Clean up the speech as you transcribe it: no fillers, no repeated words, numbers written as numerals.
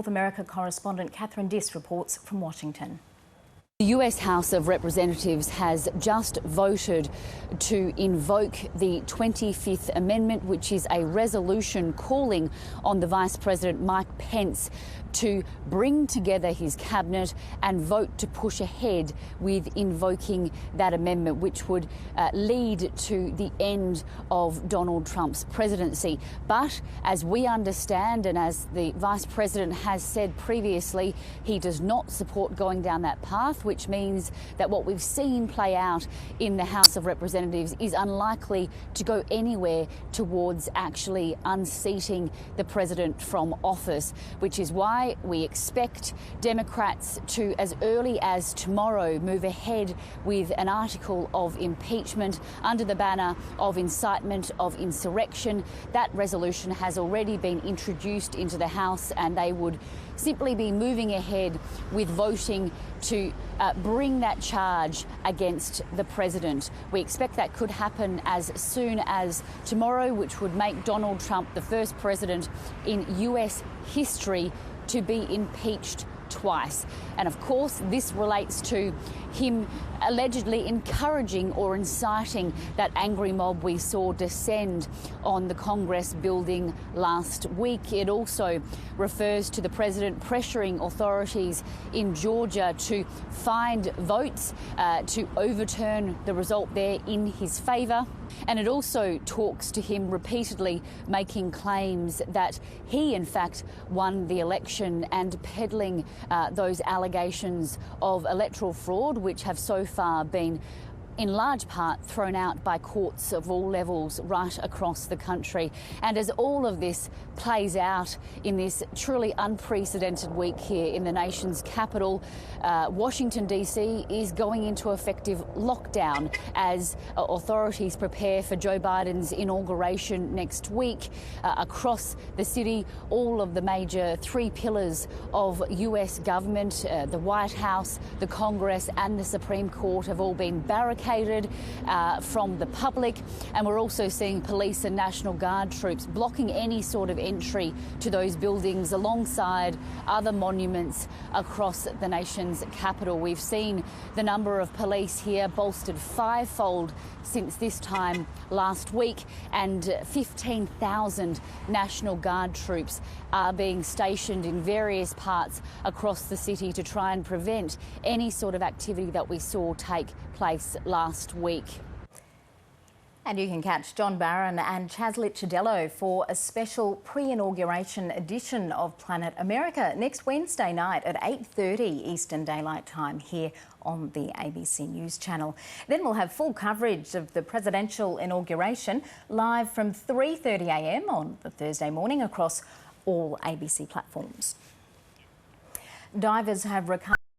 North America correspondent Catherine Diss reports from Washington. The US House of Representatives has just voted to invoke the 25th Amendment, which is a resolution calling on the Vice President Mike Pence to bring together his cabinet and vote to push ahead with invoking that amendment, which would lead to the end of Donald Trump's presidency. But as we understand, and as the Vice President has said previously, he does not support going down that path, which means that what we've seen play out in the House of Representatives is unlikely to go anywhere towards actually unseating the president from office, which is why we expect Democrats to, as early as tomorrow, move ahead with an article of impeachment under the banner of incitement of insurrection. That resolution has already been introduced into the House, and they would simply be moving ahead with voting to bring that charge against the president. We expect that could happen as soon as tomorrow, which would make Donald Trump the first president in US history to be impeached twice. And of course, this relates to him allegedly encouraging or inciting that angry mob we saw descend on the Congress building last week. It also refers to the president pressuring authorities in Georgia to find votes to overturn the result there in his favour. And it also talks to him repeatedly making claims that he, in fact, won the election and peddling those allegations of electoral fraud, which have so far been in large part thrown out by courts of all levels right across the country. And as all of this plays out in this truly unprecedented week here in the nation's capital, Washington DC is going into effective lockdown as authorities prepare for Joe Biden's inauguration next week. Across the city, all of the major three pillars of US government, the White House, the Congress and the Supreme Court, have all been barricaded from the public, and we're also seeing police and National Guard troops blocking any sort of entry to those buildings alongside other monuments across the nation's capital. We've seen the number of police here bolstered fivefold since this time last week, and 15,000 National Guard troops are being stationed in various parts across the city to try and prevent any sort of activity that we saw take place last week. And you can catch John Barron and Chaz Licciardello for a special pre-inauguration edition of Planet America next Wednesday night at 8:30 Eastern Daylight Time here on the ABC News channel. Then we'll have full coverage of the presidential inauguration live from 3:30 a.m. on the Thursday morning across all ABC platforms. Divers have recovered